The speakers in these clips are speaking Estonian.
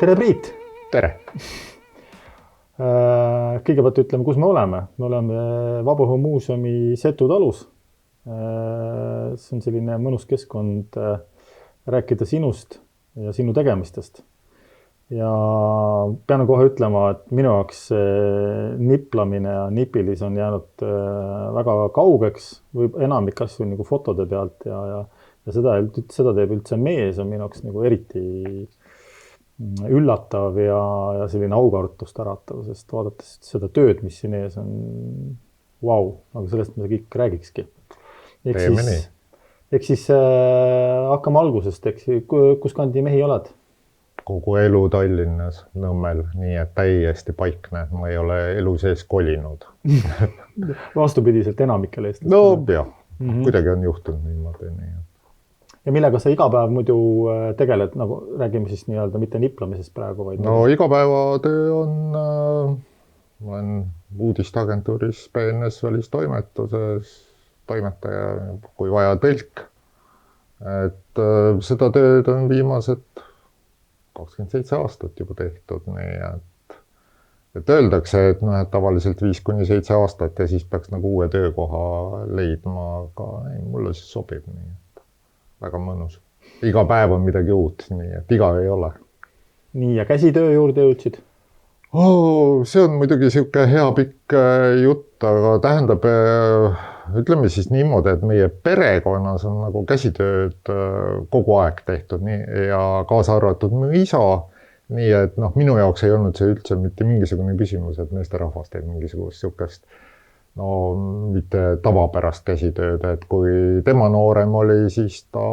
Tere, Priit! Tere! Kõigepealt ütleme, kus me oleme. Me oleme Vabaõhumuuseumi Setu talus. See on selline mõnus keskkond rääkida sinust ja sinu tegemistest. Ja pean kohe ütlema, et minu jaoks niplamine ja nipilis on jäänud väga kaugeks või enamik asju nagu fotode pealt ja seda teeb üldse mees on minu jaoks nagu eriti üllatav ja selline aukartust äratav, sest vaadates seda tööd, mis siin ees on, vau, aga sellest me kõik räägikski. Ehk siis hakkame algusest, kus kandi mehi oled? Kogu elu Tallinnas, Nõmmel, nii et täiesti paikne, ma ei ole elu sees kolinud. Vastupidiselt enamikele Eestis. No jah, kuidagi on juhtunud niimoodi. Nii. Ja millega sa iga päev muidu tegeled, nagu räägime siis nii-öelda mitte niplamisest praegu, vaid... No igapäevatöö on, ma olen uudisteagentuuris BNS välistoimetuses, toimetaja, kui vaja tõlk. Et seda tööd on viimased 27 aastat juba tehtud, nii et öeldakse, et tavaliselt 5-7 aastat ja siis peaks nagu uue töökoha leidma, aga ei, mulle see sobib nii. Väga mõnus. Iga päev on midagi uut, nii et iga ei ole. Nii, ja käsitöö juurde jõudsid? See on muidugi siuke hea pikk jutt, aga tähendab, ütleme siis niimoodi, et meie perekonnas on nagu käsitööd kogu aeg tehtud nii, ja kaasa arvatud mu isa, nii et minu jaoks ei olnud see üldse mitte mingisugune küsimus, et meesterahvas teeb mingisugust siukest mitte tavapärast käsitööd, et kui tema noorem oli, siis ta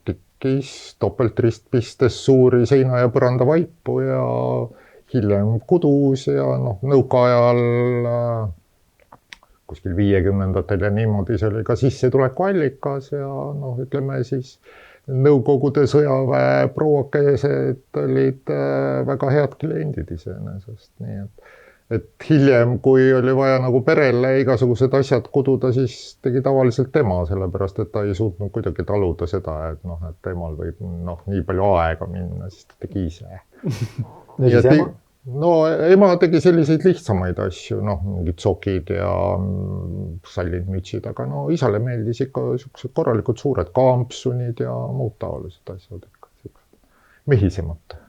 tikkis topeltristpistes suuri seina ja põranda vaipu ja hiljem kudus ja nõukaajal kuskil 50ndatel ja niimoodi see oli ka sissetuleku allikas ja ütleme siis Nõukogude sõjaväe prouakesed olid väga head kliendid iseenesest, nii et hiljem, kui oli vaja nagu perele igasugused asjad kududa, siis tegi tavaliselt tema, sellepärast, et ta ei suutnud kuidagi taluda seda, et temal võib nii palju aega minna, siis ta tegi ise. Ema tegi selliseid lihtsamaid asju, mingid sokid ja sallinmütsid, aga isale meeldis ikka korralikud suured kampsunid ja muud taolised asjad ikka. Mehisemad.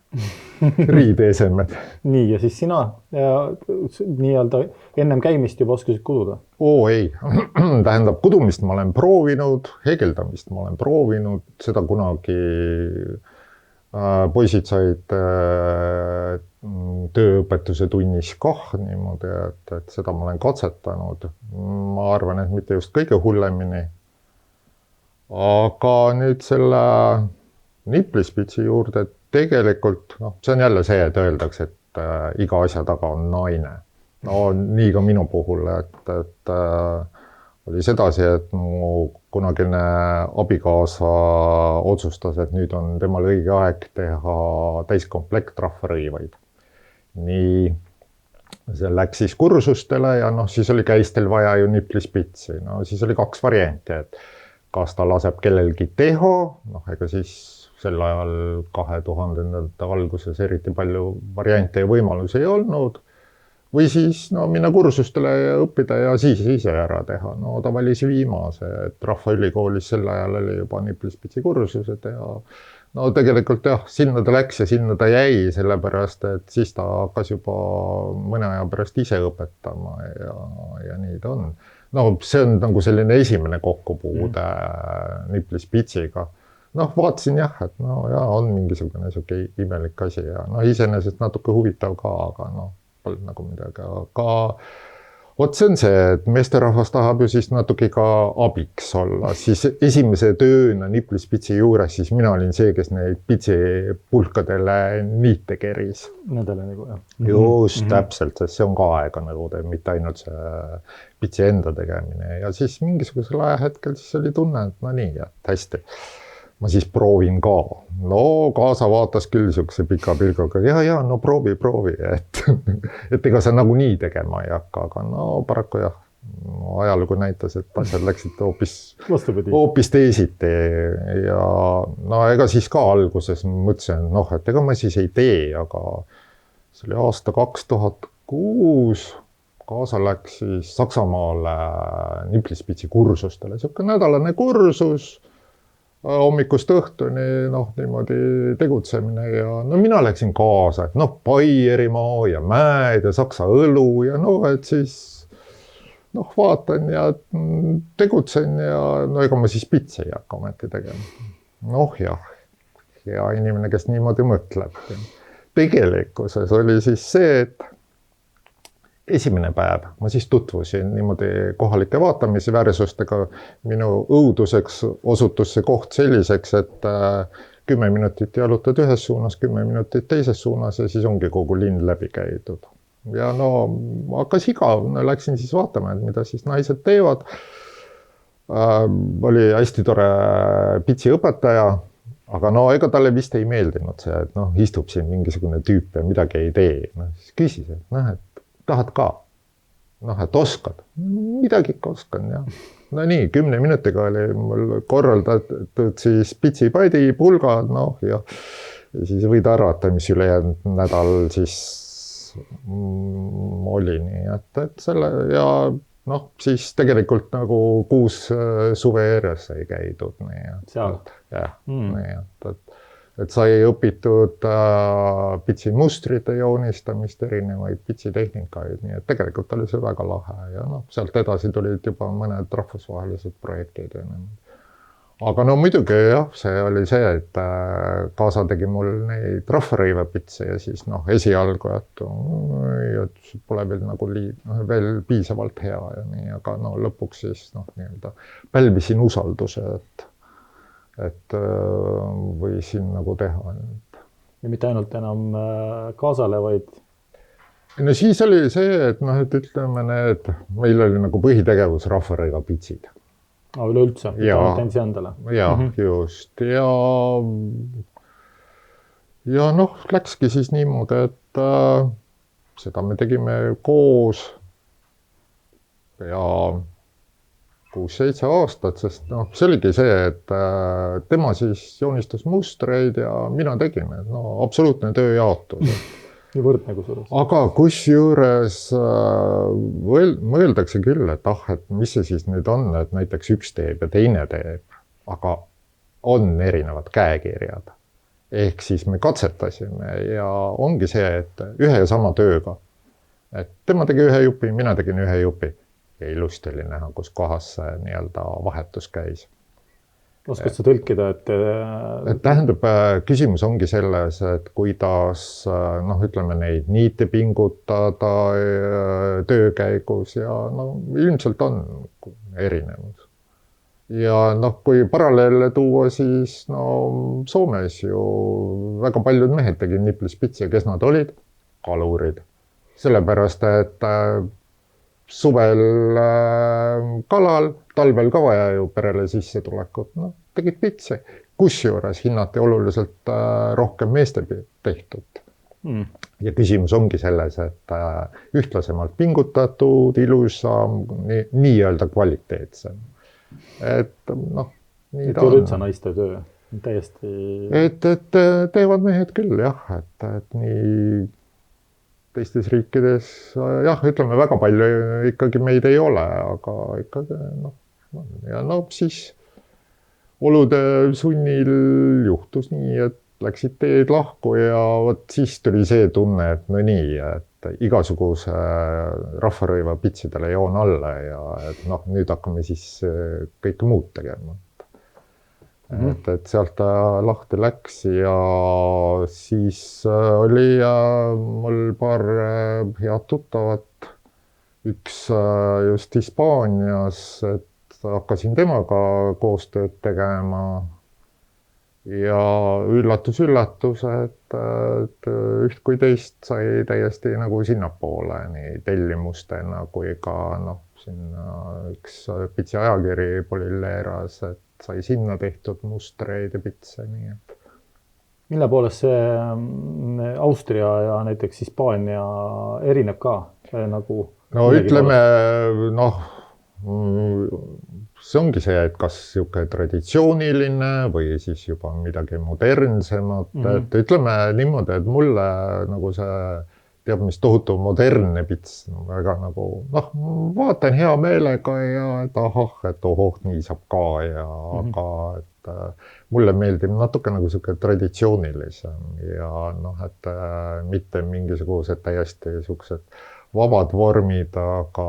Riideesemed. Nii, ja siis sina nii-öelda ennem käimist juba oskasid kududa? Ei. Tähendab, kudumist ma olen proovinud, hegeldamist ma olen proovinud, seda kunagi poisid said tööõpetuse tunnis niimoodi, et seda ma olen katsetanud. Ma arvan, et mitte just kõige hullemini. Aga nüüd selle niplispitsi juurde, tegelikult, see on jälle see, et öeldakse, et iga asja taga on naine. Nii ka minu puhul, et oli sedasi, et mu kunagine abikaasa otsustas, et nüüd on temal õige aeg teha täiskomplekt rahvarõivaid. Nii, see läks siis kursustele ja siis oli käistel vaja ju niplispitsi. Siis oli 2 varianti, et kas ta laseb kellelgi teha, ega siis sel ajal 2000-ndate alguses eriti palju variante ja võimalusi ei olnud. Või siis minna kursustele ja õppida ja siis ise ära teha. Ta valis viimase, et Rahvaülikoolis sel ajal oli juba niplispitsi kursused ja tegelikult jah, sinna ta läks ja sinna ta jäi, sellepärast, et siis ta hakkas juba mõne aja pärast ise õpetama ja nii ta on. See on nagu selline esimene kokkupuude niplispitsiga. Vaatasin jah, et on mingisugune siuke imelik asi ja iseenesest natuke huvitav ka, aga pole nagu midagi. Aga see on see, et meesterahvas tahab ju siis natuke ka abiks olla. Siis esimese tööna niplispitsi juures, siis mina olin see, kes neid pitsipulkadele niite keris. Nendele nagu, jah. Just, täpselt, sest see on ka aega nagu mitte ainult see pitsi enda tegemine. Ja siis mingisugusel ajahetkel siis oli tunne, et nii, et hästi. Ma siis proovin ka. Kaasa vaatas küll siukse pika pilguga. Proovi, et ega sa nagu nii tegema ei hakka, aga paraku jah, ajalugu näitas, et asjad läksid vastupidi. hoopis teisiti ja no ega siis ka alguses mõtlesin, et ega ma siis ei tee, aga see oli aasta 2006, kaasa läks siis Saksamaale Niplispitsi kursustele, siuke nädalane kursus, hommikust õhtuni, niimoodi tegutsemine ja mina läksin kaasa, et Baierimaa ja mäed ja Saksa õlu ja et siis vaatan ja tegutsen ja ega ma siis pitsi ei hakka ometi tegema. Jah, hea inimene, kes niimoodi mõtleb. Tegelikkuses oli siis see, et esimene päev ma siis tutvusin niimoodi kohalike vaatamisväärsustega. Minu õuduseks osutus see koht selliseks, et 10 minutit jalutad ühes suunas, 10 minutit teises suunas ja siis ongi kogu linn läbi käidud. Ja hakkas igav, läksin siis vaatama, et mida siis naised teevad. Oli hästi tore pitsiõpetaja, aga ega talle vist ei meeldinud see, et istub siin mingisugune tüüp ja midagi ei tee. Siis küsis, et tahad ka? Et oskad? Midagi ikka oskan, jah. Nii, 10 minutiga oli mul korraldatud siis pitsipadi, pulgad, ja siis võid arvata, mis ülejäänud nädal siis oli nii, et selle ja siis tegelikult nagu 6 suve järjest sai käidud. Seal? Jah, nii, et sai õpitud pitsimustrite joonistamist, erinevaid pitsitehnikaid, nii et tegelikult oli see väga lahe ja sealt edasi tulid juba mõned rahvusvahelised projektid. Aga muidugi jah, see oli see, et kaasa tegi mul neid rahvarõivapitse ja siis esialgu, et pole veel nagu veel piisavalt hea ja nii, aga lõpuks siis nii-öelda pälvisin usalduse, et võisin nagu teha. Ja mitte ainult enam kaasale, vaid? Siis oli see, et ütleme need, meil oli nagu põhitegevus rahvarõivapitsid. Üleüldse, mitte ensi endale. Jah, just. Ja läkski siis niimoodi, et seda me tegime koos ja 6-7 aastat, sest see oligi see, et tema siis joonistas mustreid ja mina tegin, absoluutne tööjaotus. Nii võrdne kusjuures. Aga kusjuures mõeldakse küll, et et mis see siis nüüd on, et näiteks üks teeb ja teine teeb, aga on erinevad käekirjad. Ehk siis me katsetasime ja ongi see, et ühe ja sama tööga. Et tema tegi ühe jupi, mina tegin ühe jupi ja ilusti oli näha, kus kohas see nii-öelda vahetus käis. Oskad sa tõlkida, et tähendab, küsimus ongi selles, et kuidas ütleme neid niite pingutada töö käigus ja ilmselt on erinevus. Ja kui paralleele tuua, siis Soomes ju väga paljud mehed tegid niplispitsi ja kes nad olid? Kalurid. Sellepärast, et suvel kalal, talvel ka vaja ju perele sissetulekut, tegid pitsi. Kusjuures hinnati oluliselt rohkem meeste tehtud. Ja küsimus ongi selles, et ühtlasemalt pingutatud, ilusam, nii-öelda kvaliteetsem. Et nii ta on. Üldse naiste töö, täiesti... Et teevad mehed küll, jah, et nii... Teistes riikides, jah, ütleme väga palju ikkagi meid ei ole, aga ikkagi, ja siis olude sunnil juhtus nii, et läksid teed lahku ja siis tuli see tunne, et nii, et igasuguse rahvarõivapitsidele joon alla ja et nüüd hakkame siis kõike muud tegema. Et sealt lahti läks ja siis oli mul paar head tuttavat, üks just Hispaanias, et hakkasin temaga koostööd tegema ja üllatus, et üht kui teist sai täiesti nagu sinnapoole, nii tellimustena kui ka sinna üks pitsi ajakiri Polilleras, et sai sinna tehtud mustreid ja pitse, nii et. Mille poolest see Austria ja näiteks Hispaania erineb ka nagu? Ütleme, see ongi see, et kas niisugune traditsiooniline või siis juba midagi modernsemat, et ütleme niimoodi, et mulle nagu see teab, mis tohutu modernne pits, väga nagu vaatan hea meelega ja et ahah, et ohoh, nii saab ka ja aga et mulle meeldib natuke nagu niisugune traditsioonilisem ja et mitte mingisugused täiesti niisugused vabad vormid, aga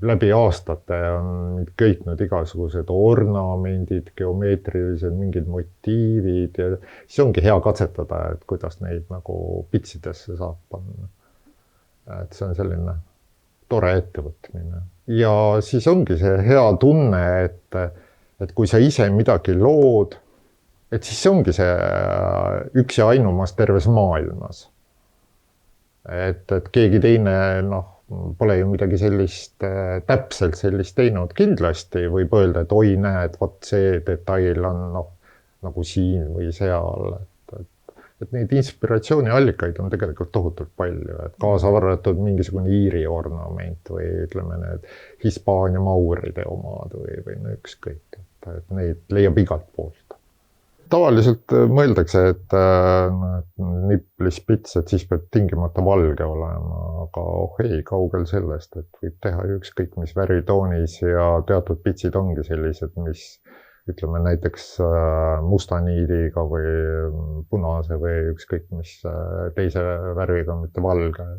läbi aastate on köitnud igasugused ornamendid, geomeetrilised mingid motiivid ja siis ongi hea katsetada, et kuidas neid nagu pitsidesse saab panna. Et see on selline tore ettevõtmine. Ja siis ongi see hea tunne, et kui sa ise midagi lood, et siis see ongi see üks ja ainumas terves maailmas. Et keegi teine, pole ju midagi sellist, täpselt sellist teinud. Kindlasti võib öelda, et oi näed, vot see detail on nagu siin või seal. Et neid inspiratsiooniallikaid on tegelikult tohutult palju, et kaasa arvatud mingisugune Iiri ornament või ütleme need Hispaania mauride omad või ükskõik, et neid leiab igalt poolt. Tavaliselt mõeldakse, et niplispits, et siis peab tingimata valge olema, aga ei, kaugel sellest, et võib teha ükskõik mis väritoonis ja teatud pitsid ongi sellised, mis ütleme näiteks musta niidiga või punase või ükskõik mis teise värviga, mitte valge.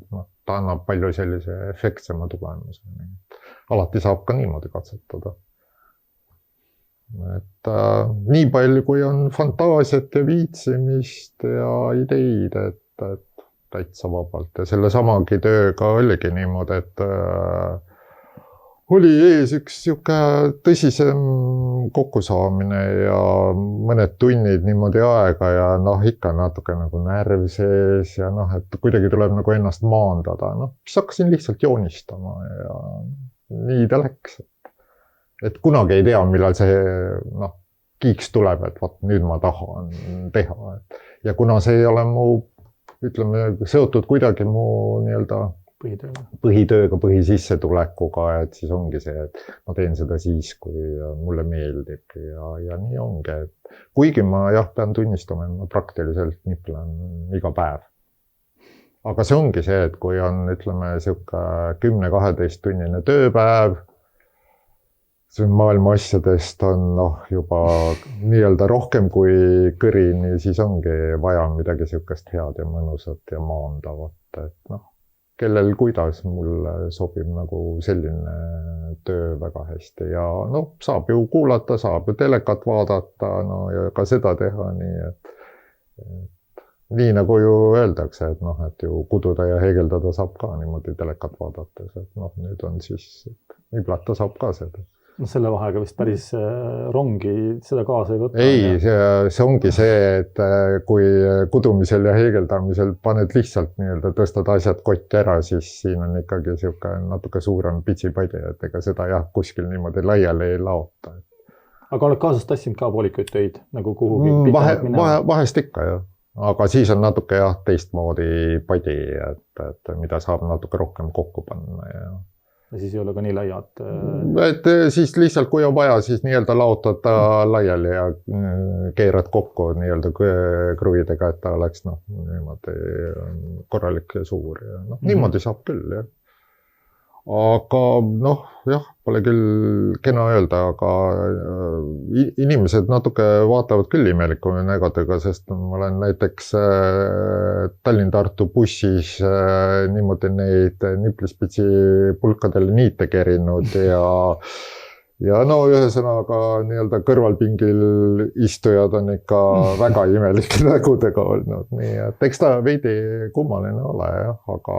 Ta annab palju sellise efektsema tulemuse. Alati saab ka niimoodi katsetada. Et nii palju, kui on fantaasiat ja viitsimist ja ideid, et täitsa vabalt. Ja selle samagi tööga oligi niimoodi, et oli ees üks siuke tõsisem kokkusaamine ja mõned tunnid niimoodi aega ja ikka natuke nagu närv sees ja et kuidagi tuleb nagu ennast maandada. Siis hakkasin lihtsalt joonistama ja nii ta läks. Et kunagi ei tea, millal see kiiks tuleb, et vaat nüüd ma tahan teha. Ja kuna see ei ole mu, ütleme, seotud kuidagi mu nii-öelda põhitööga, põhisissetulekuga, et siis ongi see, et ma teen seda siis, kui mulle meeldib ja nii ongi. Kuigi ma pean tunnistama, et ma praktiliselt niplan iga päev. Aga see ongi see, et kui on, ütleme, siuke 10-12 tunnine tööpäev, see maailma asjadest on juba nii-öelda rohkem kui kõrini, siis ongi vaja midagi siukest head ja mõnusat ja maandavat. Et kellel kuidas mulle sobib nagu selline töö väga hästi ja saab ju kuulata, saab ju telekat vaadata ja ka seda teha nii, et nii nagu ju öeldakse, et ju kududa ja heegeldada saab ka niimoodi telekat vaadates, et nüüd on siis, niplata saab ka seda. Selle vahega vist päris rongi seda kaasa ei võtta. Ei, see ongi see, et kui kudumisel ja heegeldamisel paned lihtsalt nii-öelda tõstad asjad kotti ära, siis siin on ikkagi siuke natuke suurem pitsipadi, et ega seda kuskil niimoodi laiali ei laota. Aga oled kaasast tassinud ka poolikuid töid nagu kuhugi pikamalt minema? Vahest ikka, jah. Aga siis on natuke teistmoodi padi, et mida saab natuke rohkem kokku panna ja siis ei ole ka nii laiad. Et siis lihtsalt, kui on vaja, siis nii-öelda laotad ta laiali ja keerad kokku nii-öelda kruvidega, et ta oleks niimoodi korralik ja suur. Ja niimoodi saab küll, jah. Aga pole küll kena öelda, aga inimesed natuke vaatavad küll imeliku nägadega, sest ma olen näiteks Tallinn-Tartu bussis niimoodi neid niplispitsi pulkadele niite kerinud ja ühesõnaga nii-öelda kõrvalpingil istujad on ikka väga imelike nägudega olnud, nii et eks ta veidi kummaline ole, aga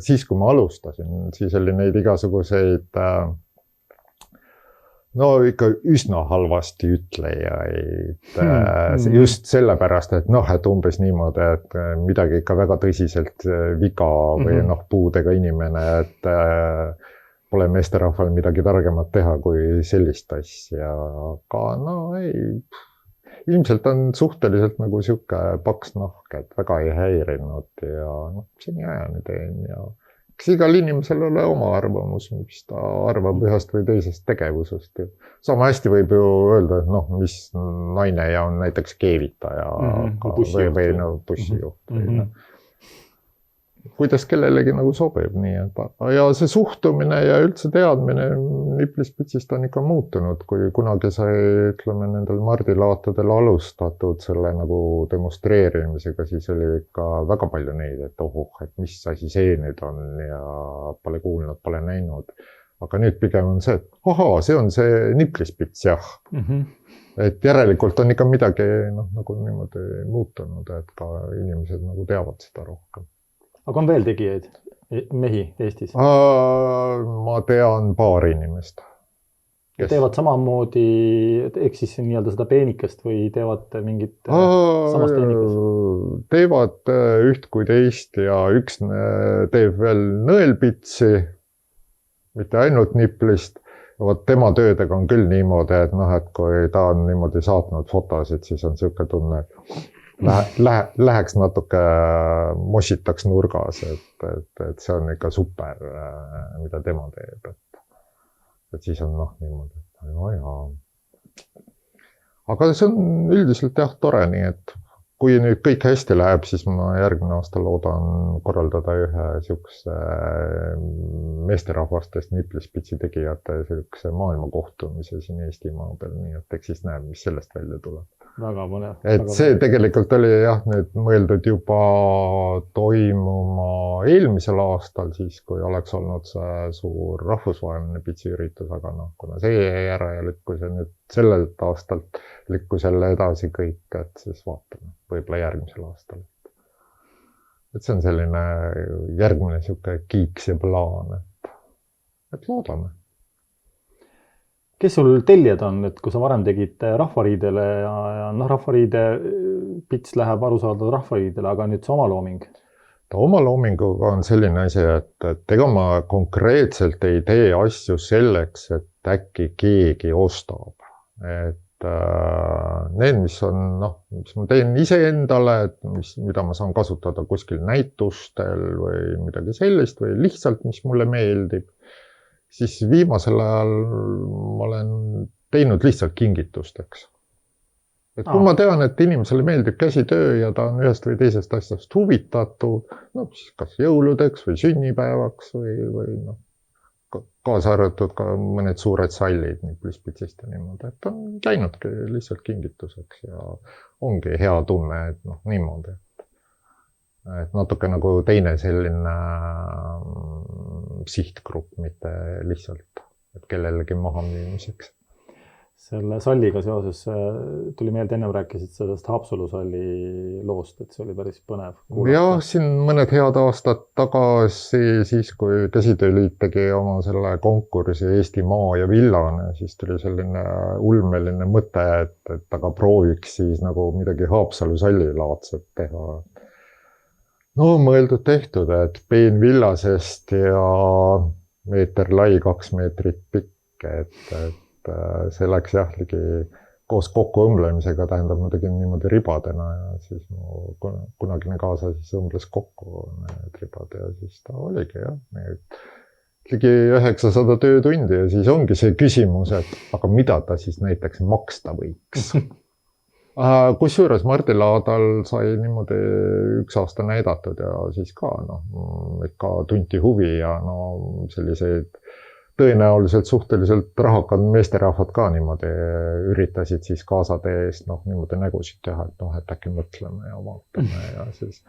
siis, kui ma alustasin, siis oli neid igasuguseid ikka üsna halvasti ütlejaid, just sellepärast, et umbes niimoodi, et midagi ikka väga tõsiselt viga või puudega inimene, et pole meesterahval midagi targemat teha kui sellist asja, aga ilmselt on suhteliselt nagu siuke paks nahk, et väga ei häirinud ja seniajani teen ja Eks igal inimesel ole oma arvamus, mis ta arvab ühest või teisest tegevusest. Sama hästi võib ju öelda, et noh, mis naine ja on näiteks keevitaja või bussijuht. Kuidas kellelegi nagu sobib, nii et ja see suhtumine ja üldse teadmine Nipli-Spitsist on ikka muutunud, kui kunagi sai, ütleme, nendel mardilaatadel alustatud selle nagu demonstreerimisega, siis oli ikka väga palju neid, et et mis asi see nüüd on ja pole kuulnud, pole näinud. Aga nüüd pigem on see, et see on see Nipli-Spits, jah. Et järelikult on ikka midagi nagu niimoodi muutunud, et ka inimesed nagu teavad seda rohkem. Aga on veel tegijaid, mehi Eestis? Ma tean paar inimest. Teevad samamoodi, eks siis nii-öelda seda peenikest või teevad mingit samast peenikest? Teevad üht kui teist ja üks teeb veel nõelpitsi, mitte ainult Niplist. Tema töödega on küll niimoodi, et kui ta on niimoodi saatnud fotosid, siis on selline tunne, et läheks natuke mossitaks nurgas, et see on ikka super, mida tema teeb. Et siis on niimoodi, et jaa. Aga see on üldiselt jah tore, nii et kui nüüd kõik hästi läheb, siis ma järgmine aasta loodan korraldada ühe siukse meesterahvastest Nipli-Spitsi tegijate siukse maailmakohtumise siin Eestimaa peal, nii et eks siis näeb, mis sellest välja tuleb. Väga põnev. Et see tegelikult oli jah, nüüd mõeldud juba toimuma eelmisel aastal, siis kui oleks olnud see suur rahvusvaheline pitsiüritus, aga kuna see jäi ära ja lükkus ja nüüd sellelt aastalt lükkus jälle edasi kõik, et siis vaatame, võib-olla järgmisel aastal. Et see on selline järgmine siuke kiiks ja plaan, et loodame. Kes sul tellijad on, et kui sa varem tegid rahvariidele ja rahvariide pits läheb arusaadav rahvariidele, aga nüüd see omalooming? Omaloominguga on selline asi, et ega ma konkreetselt ei tee asju selleks, et äkki keegi ostab. Et need, mis on, mis ma teen iseendale, mida ma saan kasutada kuskil näitustel või midagi sellist või lihtsalt, mis mulle meeldib, siis viimasel ajal ma olen teinud lihtsalt kingitusteks. Et kui ma tean, et inimesele meeldib käsitöö ja ta on ühest või teisest asjast huvitatud, siis kas jõuludeks või sünnipäevaks või kaasa arvatud ka mõned suured sallid Nipli-Spitsist ja niimoodi, et on käinudki lihtsalt kingituseks ja ongi hea tunne, et niimoodi. Et natuke nagu teine selline sihtgrupp, mitte lihtsalt, et kellelegi maha müümiseks. Selle salliga seoses tuli meelde, ennem rääkisid sellest Haapsalu salli loost, et see oli päris põnev kuulata. Jah, siin mõned head aastad tagasi, siis kui Käsitööliit tegi oma selle konkursi Eesti maa ja villane, siis tuli selline ulmeline mõte, et aga prooviks siis nagu midagi Haapsalu sallilaadset teha. Mõeldud tehtud, et peen villasest ja meeter lai, 2 meetrit pikk, et see läks jah ligi koos kokku õmblemisega, tähendab muidugi niimoodi ribadena ja siis mu kunagine kaasa siis õmbles kokku need ribad ja siis ta oligi jah. Ligi 900 töötundi ja siis ongi see küsimus, et aga mida ta siis näiteks maksta võiks. Kusjuures mardilaadal sai niimoodi 1 aasta näidatud ja siis ka ikka tunti huvi ja selliseid tõenäoliselt suhteliselt rahakad meesterahvad ka niimoodi üritasid siis kaasade eest niimoodi nägusid teha, et äkki mõtleme ja vaatame ja siis,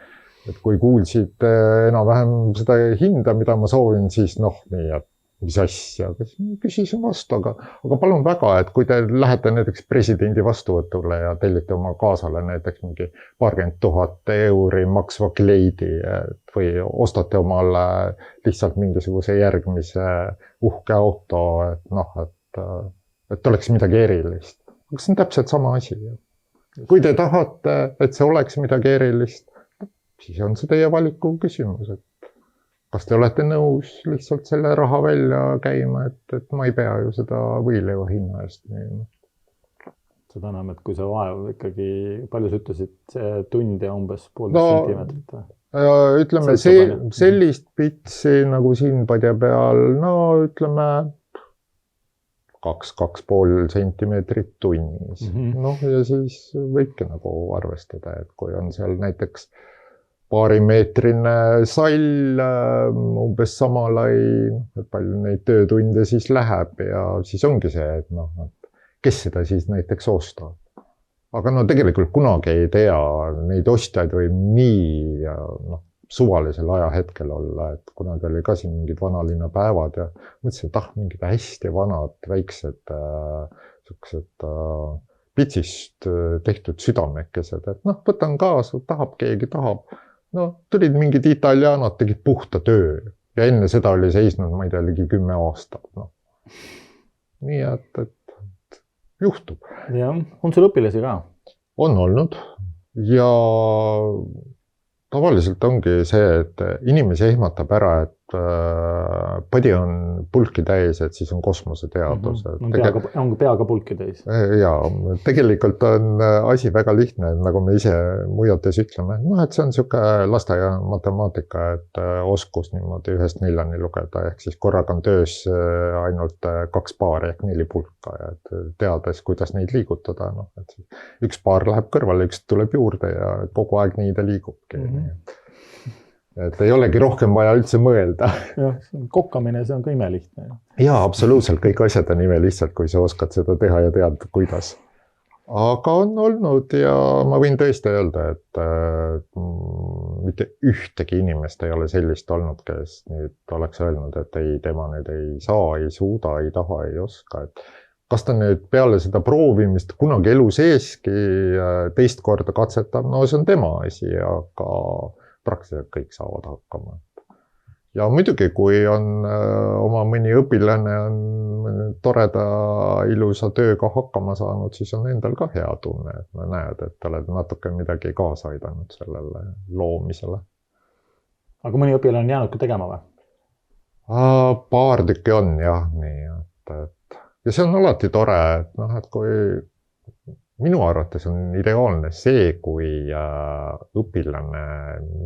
et kui kuulsid enam-vähem seda hinda, mida ma soovin, siis nii, et mis asja, küsisin vastu, aga palun väga, et kui te lähete näiteks presidendi vastuvõtule ja tellite oma kaasale näiteks mingi 20 000 euri maksva kleidi või ostate omale lihtsalt mingisuguse järgmise uhke auto, et oleks midagi erilist. Aga see on täpselt sama asi. Kui te tahate, et see oleks midagi erilist, siis on see teie valiku küsimus, et kas te olete nõus lihtsalt selle raha välja käima, et ma ei pea ju seda võileiva hinna eest müüma. Seda enam, et kui see vaev ikkagi, palju sa ütlesid, tund ja umbes 1,5 sentimeetrit? ütleme sellist pitsi nagu siin padja peal, no ütleme 2-2,5 sentimeetrit tunnis. Noh, ja siis võibki nagu arvestada, et kui on seal näiteks paarimeetrine sall, umbes sama lai, et palju neid töötunde siis läheb ja siis ongi see, et noh, kes seda siis näiteks ostab. Aga no tegelikult kunagi ei tea, neid ostjaid võib nii suvalisel ajahetkel olla, et kunagi oli ka siin mingid vanalinna päevad ja mõtlesin, et mingid hästi vanad, väiksed sellised pitsist tehtud südamekesed, et noh, võtan kaasa, keegi tahab. No tulid mingid italianad, tegid puhta töö ja enne seda oli seisnud, ma ei tea, ligi 10 aastat. No. Nii et juhtub. Ja, on sul õpilasi ka? On olnud ja tavaliselt ongi see, et inimesi ehmatab ära, et padi on pulki täis, et siis on kosmoseteadus. On peaga pulki täis. Jaa, tegelikult on asi väga lihtne, nagu me ise muidates ütleme, et see on siuke lasteaia matemaatika, et oskus niimoodi 1-4 lugeda, ehk siis korraga on töös ainult 2 paari ehk 4 pulka ja teades, kuidas neid liigutada. No, et üks paar läheb kõrvale, üks tuleb juurde ja kogu aeg nii ta liigubki. Et ei olegi rohkem vaja üldse mõelda. Jah, kokkamine, see on ka imelihtne. Jaa, absoluutselt, kõik asjad on imelihtsad, kui sa oskad seda teha ja tead, kuidas. Aga on olnud ja ma võin tõesti öelda, et mitte ühtegi inimest ei ole sellist olnud, kes nüüd oleks öelnud, et ei, tema nüüd ei saa, ei suuda, ei taha, ei oska. Et kas ta nüüd peale seda proovimist kunagi elu seeski teist korda katsetab, no see on tema asi, aga praktiliselt kõik saavad hakkama. Ja muidugi, kui on oma mõni õpilane on toreda ilusa tööga hakkama saanud, siis on endal ka hea tunne, et me näed, et oled natuke midagi kaasa aidanud sellele loomisele. Aga mõni õpilane on jäänud ka tegema või? Paar tükki on jah, nii et ja see on alati tore, et kui minu arvates on ideaalne see, kui õpilane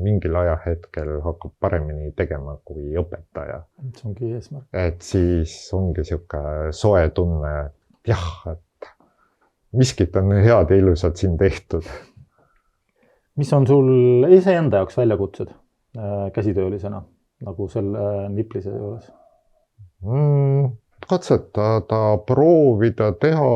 mingil ajahetkel hakkab paremini tegema kui õpetaja. See ongi eesmärk. Et siis ongi siuke soe tunne, et jah, et miskit on head ja ilusad siin tehtud. Mis on sul iseenda jaoks väljakutsed käsitöölisena, nagu selle Niplise juures? Katsetada, proovida, teha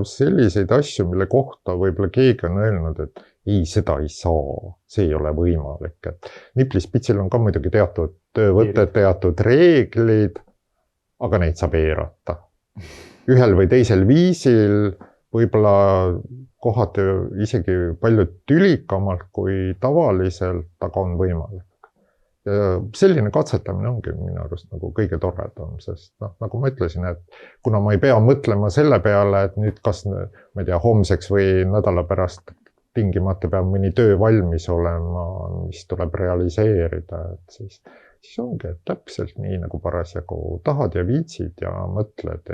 selliseid asju, mille kohta võib-olla keegi on öelnud, et ei, seda ei saa, see ei ole võimalik. Et Niplispitsil on ka muidugi teatud töövõtted, teatud reeglid, aga neid saab eirata. Ühel või teisel viisil, võib-olla kohati isegi palju tülikamalt kui tavaliselt, aga on võimalik. Ja selline katsetamine ongi minu arust nagu kõige toredam, sest nagu ma ütlesin, et kuna ma ei pea mõtlema selle peale, et nüüd kas ma ei tea, homseks või nädala pärast tingimata peab mõni töö valmis olema, mis tuleb realiseerida, et siis ongi täpselt nii, nagu parasjagu tahad ja viitsid ja mõtled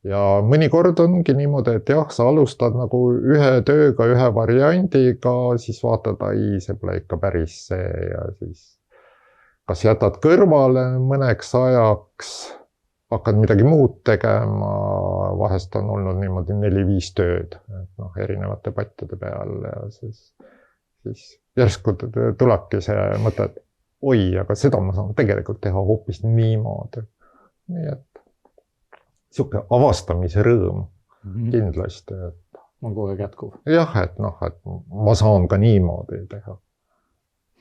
ja mõnikord ongi niimoodi, et jah, sa alustad nagu ühe tööga, ühe variandiga, siis vaatad, ei, see pole ikka päris see ja siis kas jätad kõrvale mõneks ajaks, hakkad midagi muud tegema, vahest on olnud niimoodi 4-5 tööd, erinevate pattide peal ja siis järsku tulebki see mõte, et oi, aga seda ma saan tegelikult teha hoopis niimoodi. Nii et siuke avastamise rõõm kindlasti. Et on kogu aeg jätkuv. Jah, et ma saan ka niimoodi teha.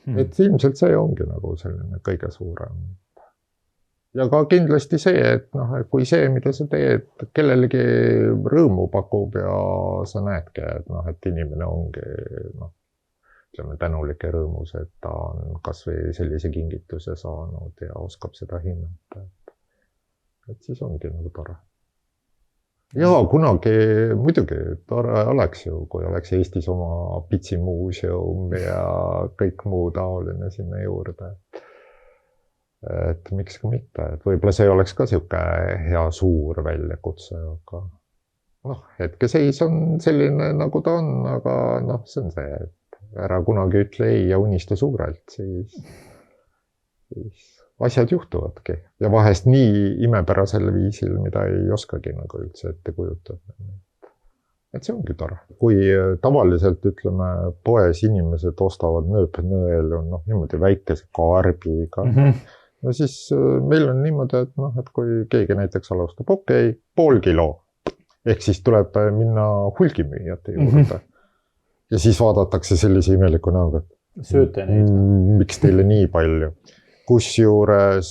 Et ilmselt see ongi nagu selline kõige suurem. Ja ka kindlasti see, et kui see, mida sa teed, kellelegi rõõmu pakub ja sa näedki, et inimene ongi tänulik ja rõõmus, et ta on kas või sellise kingituse saanud ja oskab seda hinnata. Et siis ongi nagu tore. Ja kunagi muidugi tore oleks ju, kui oleks Eestis oma pitsimuuseum ja kõik muu taoline sinna juurde. Et miks ka mitte, et võib-olla see oleks ka siuke hea suur väljakutse, aga hetkeseis on selline, nagu ta on, aga see on see, et ära kunagi ütle ei ja unista suurelt, siis asjad juhtuvadki. Ja vahest nii imepärasel viisil, mida ei oskagi nagu üldse ette kujutada. Et see ongi tore. Kui tavaliselt, ütleme, poes inimesed ostavad nööpnõelu, niimoodi väikese kaarbiga, no siis meil on niimoodi, et kui keegi näiteks alustab, pool kilo, ehk siis tuleb minna hulgimüüjate juurde. Ja siis vaadatakse sellise imeliku näoga, sööte neid. Miks teile nii palju? Kusjuures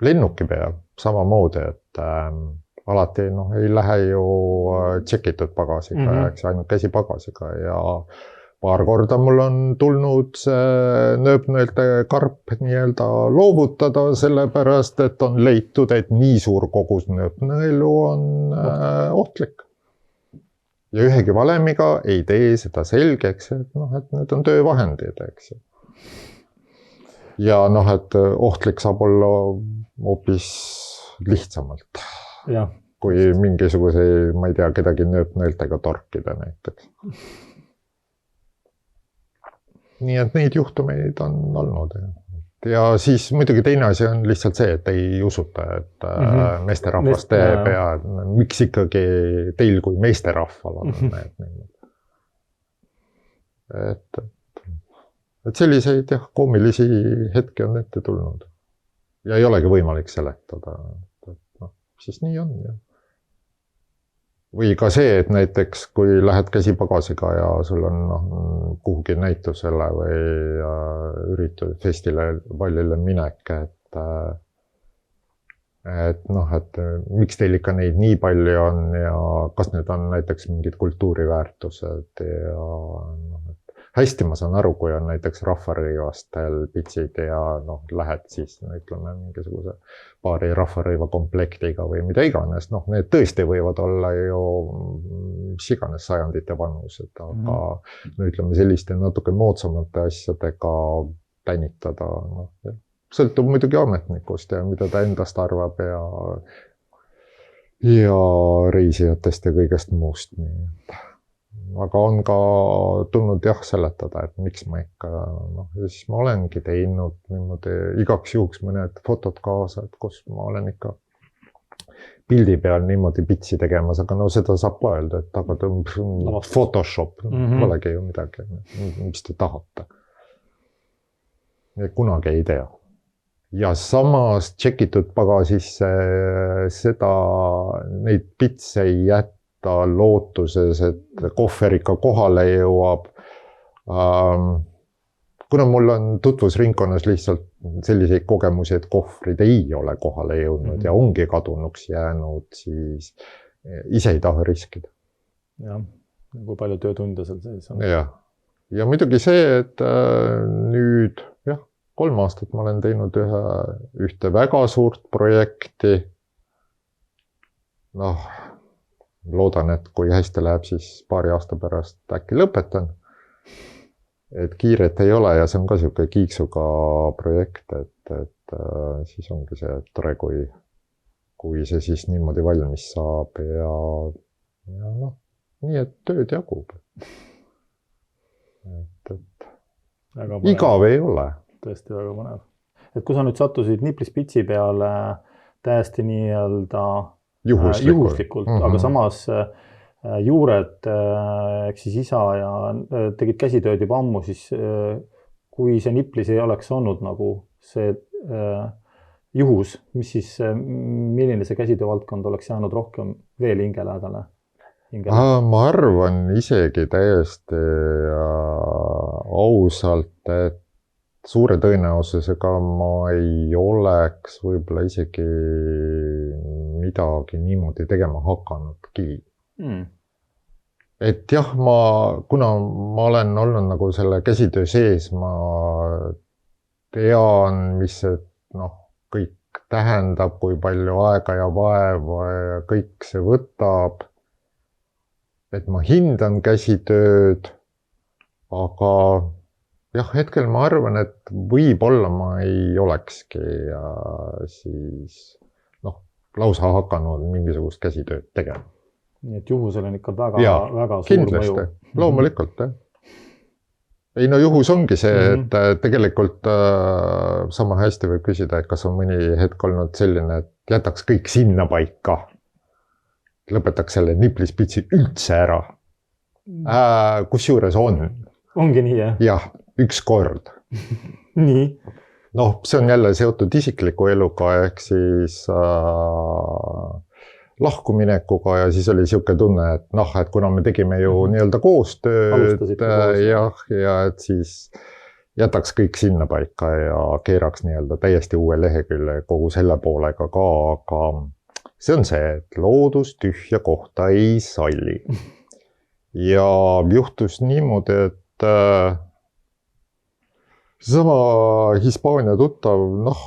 lennuki peal samamoodi, et alati ei lähe ju tšekitud pagasiga, ainult käsipagasiga ja paar korda mul on tulnud see nööpnõelte karp nii-öelda loovutada, sellepärast, et on leitud, et nii suur kogus nööpnõelu on ohtlik. Ja ühegi valemiga ei tee seda selgeks, et need on töövahendid, eks. Ja et ohtlik saab olla hoopis lihtsamalt. Ja. Kui mingisuguse, ma ei tea, kedagi nööpnõeltega torkida näiteks. Nii et neid juhtumeid on olnud. Ja siis muidugi teine asi on lihtsalt see, et ei usuta, et meesterahvas teeb ja miks ikkagi teil kui meesterahval on need niimoodi. Et selliseid koomilisi hetki on ette tulnud. Ja ei olegi võimalik seletada. Siis nii on. Ja. Või ka see, et näiteks kui lähed käsipagasiga ja sul on kuhugi näitusele või üritud festivallile minek, et miks teil ikka neid nii palju on ja kas need on näiteks mingid kultuuriväärtused ja hästi ma saan aru, kui on näiteks rahvarõivastel pitsid ja lähed siis, ütleme, mingisuguse paari rahvarõiva komplektiga või mida iganes. Need tõesti võivad olla ju mis iganes sajandite vanused, aga ütleme selliste natuke moodsamate asjadega tänitada. Sõltub muidugi ametnikust ja mida ta endast arvab ja reisijatest ja kõigest muust. Aga on ka tulnud seletada, et miks ma ikka, ja siis ma olengi teinud niimoodi igaks juhuks mõned fotod kaasa, et kus ma olen ikka pildi peal niimoodi pitsi tegemas, aga seda saab ka öelda, et aga Photoshop, polegi ju midagi, mis te tahate. Kunagi ei tea. Ja samas tšekitud pagasisse neid pitse ei jätta lootuses, et kohver ikka kohale jõuab. Kuna mul on tutvusringkonnas lihtsalt selliseid kogemusi, et kohvrid ei ole kohale jõudnud ja ongi kadunuks jäänud, siis ise ei taha riskida. Jah, kui palju töötunde seal sees on. Ja muidugi see, et nüüd 3 aastat ma olen teinud ühte väga suurt projekti. Loodan, et kui hästi läheb, siis paari aasta pärast äkki lõpetan. Et kiiret ei ole ja see on ka siuke kiiksuga projekt, et siis ongi see tore, kui see siis niimoodi valmis saab ja nii, et tööd jagub. Igav ei ole. Tõesti väga põnev. Et kui sa nüüd sattusid Nipli-Spitsi peale täiesti nii-öelda juhuslikult, aga samas juured, ehk siis isa ja tegid käsitööd juba ammu, siis kui see Niplis ei oleks olnud nagu see juhus, milline see käsitöövaldkond oleks jäänud rohkem veel hingelähedale? Ma arvan isegi täiesti ausalt, et suure tõenäosusega ma ei oleks võib-olla isegi midagi niimoodi tegema hakanudki. Et jah, kuna ma olen olnud nagu selle käsitöö sees, ma tean, mis see kõik tähendab, kui palju aega ja vaeva ja kõik see võtab. Et ma hindan käsitööd, aga jah, hetkel ma arvan, et võib-olla ma ei olekski siis lausa hakanud mingisugust käsitööd tegema. Nii et juhusel on ikka väga suur mõju. Loomulikult, jah. ei no juhus ongi see, et tegelikult sama hästi võib küsida, et kas on mõni hetk olnud selline, et jätaks kõik sinna paika. Lõpetaks selle niplispitsi üldse ära. Kusjuures on. Ongi nii, jah? Jah, üks kord. Nii? Noh, see on jälle seotud isikliku eluga, ehk siis lahkuminekuga ja siis oli siuke tunne, et noh, et kuna me tegime ju nii-öelda koostööd ja et siis jätaks kõik sinna paika ja keeraks nii-öelda täiesti uue lehekülje kogu selle poolega ka, aga see on see, et loodus tühja kohta ei salli. Ja juhtus niimoodi, et sama Hispaania tuttav, noh,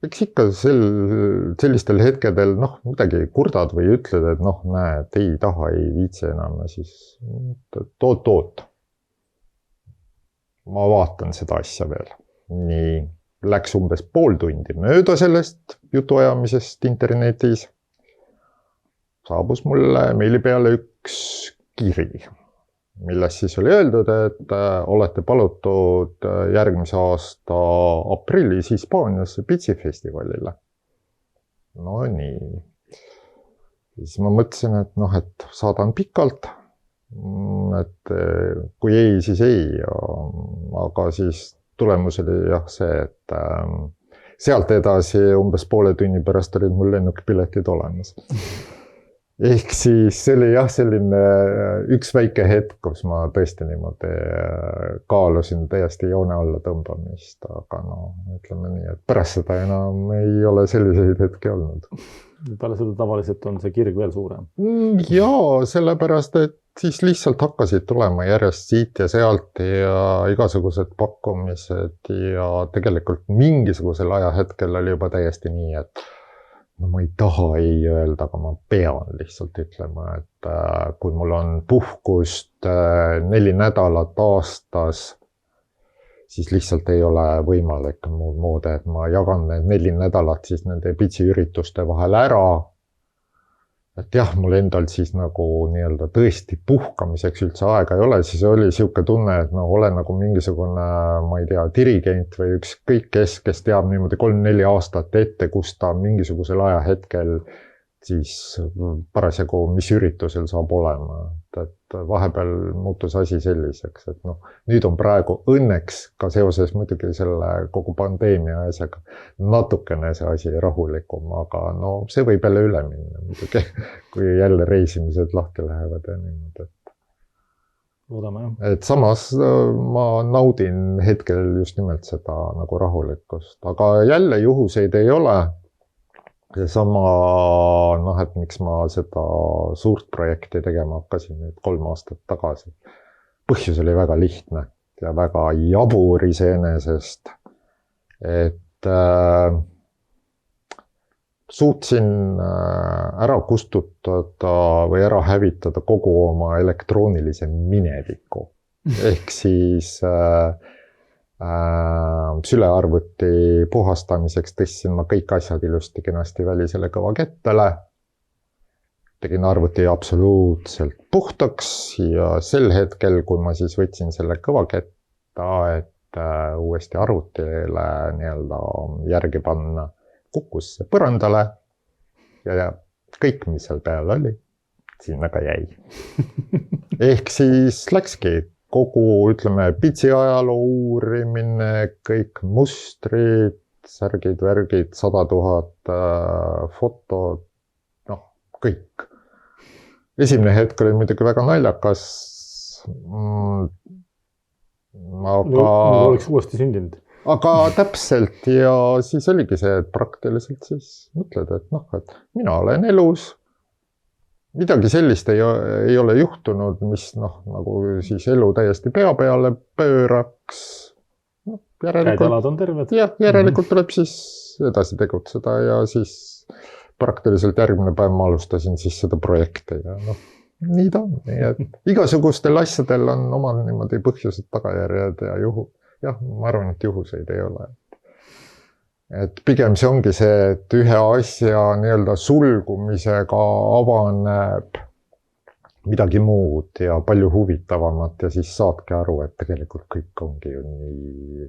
eks ikka sellistel hetkedel, noh, midagi kurdad või ütled, et noh, näe, et ei taha, ei viitsi enam ja siis toot. Ma vaatan seda asja veel. Nii, läks umbes pool tundi mööda sellest jutuajamisest internetis. Saabus mulle meili peale üks kiri, milles siis oli öeldud, et olete palutud järgmise aasta aprillis Hispaaniasse pitsifestivalile. No nii. Siis ma mõtlesin, et noh, et saadan pikalt, et kui ei, siis ei. Aga siis tulemus oli jah see, et sealt edasi umbes poole tunni pärast olid mul lennukipiletid olemas. Ehk siis see oli jah selline üks väike hetk, kus ma tõesti niimoodi kaalusin täiesti joone alla tõmbamist, aga no ütleme nii, et pärast seda enam ei ole selliseid hetki olnud. Peale seda tavaliselt on see kirg veel suurem? Jaa, sellepärast, et siis lihtsalt hakkasid tulema järjest siit ja sealt ja igasugused pakkumised ja tegelikult mingisugusel ajahetkel oli juba täiesti nii, et no ma ei taha ei öelda, aga ma pean lihtsalt ütlema, et kui mul on puhkust 4 nädalat aastas, siis lihtsalt ei ole võimalik muud moodi, et ma jagan need 4 nädalat siis nende pitsiürituste vahel ära. Et jah, mul endal siis nagu nii-öelda tõesti puhkamiseks üldse aega ei ole, siis oli siuke tunne, et no olen nagu mingisugune, ma ei tea, dirigent või ükskõik kes teab niimoodi 3-4 aastat ette, kus ta mingisugusel ajahetkel siis parasjagu mis üritusel saab olema. Et vahepeal muutus asi selliseks, et noh, nüüd on praegu õnneks ka seoses muidugi selle kogu pandeemia asjaga natukene see asi rahulikum, aga no see võib jälle üle minna muidugi, kui jälle reisimised lahti lähevad ja niimoodi. Loodame, jah. Et samas ma naudin hetkel just nimelt seda nagu rahulikkust, aga jälle juhuseid ei ole. Ja sama, noh, et miks ma seda suurt projekti tegema hakkasin nüüd 3 aastat tagasi. Põhjus oli väga lihtne ja väga jabur iseenesest, et suutsin ära kustutada või ära hävitada kogu oma elektroonilise mineviku. Ehk siis sülearvuti puhastamiseks tõstsin ma kõik asjad ilusti kenasti välisele kõvakettale. Tegin arvuti absoluutselt puhtaks ja sel hetkel, kui ma siis võtsin selle kõvaketta, et uuesti arvutile nii-öelda järgi panna, kukkus see põrandale ja kõik, mis seal peal oli, sinna ka jäi. Ehk siis läkski kogu, ütleme, pitsi ajaloo uurimine, kõik mustrid, särgid, värgid, 100 000 fotod, noh, kõik. Esimene hetk oli muidugi väga naljakas, aga oleks uuesti sündinud. Aga täpselt ja siis oligi see, et praktiliselt siis mõtled, et noh, et mina olen elus, midagi sellist ei ole juhtunud, mis noh, nagu siis elu täiesti pea peale pööraks. No, käedalad on terved. Jah, järelikult tuleb siis edasi tegutseda ja siis praktiliselt järgmine päev ma alustasin siis seda projekti ja noh, nii ta on. Nii et igasugustel asjadel on omad niimoodi põhjused, tagajärjed ja jah, ma arvan, et juhuseid ei ole. Et pigem see ongi see, et ühe asja nii-öelda sulgumisega avaneb midagi muud ja palju huvitavamat ja siis saadki aru, et tegelikult kõik ongi ju nii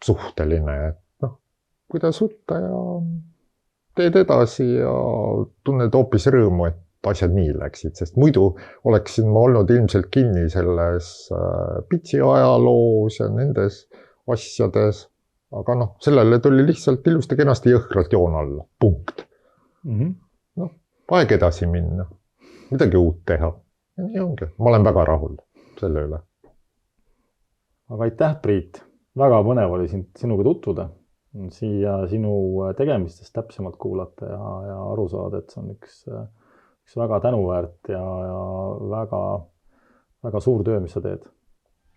suhteline, et noh, kuidas võtta ja teed edasi ja tunned hoopis rõõmu, et asjad nii läksid, sest muidu oleksin ma olnud ilmselt kinni selles pitsi ajaloos ja nendes asjades, aga noh, sellele tuli lihtsalt ilusti kenasti jõhkralt joon alla, punkt. Noh, aeg edasi minna, midagi uut teha. Nii ongi, ma olen väga rahul selle üle. Aga aitäh, Priit, väga põnev oli sinuga tutvuda, siia sinu tegemistest täpsemalt kuulata ja aru saada, et see on üks väga tänuväärt ja väga, väga suur töö, mis sa teed.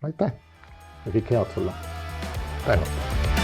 Aitäh! Ja kõik head sulle! Tänud!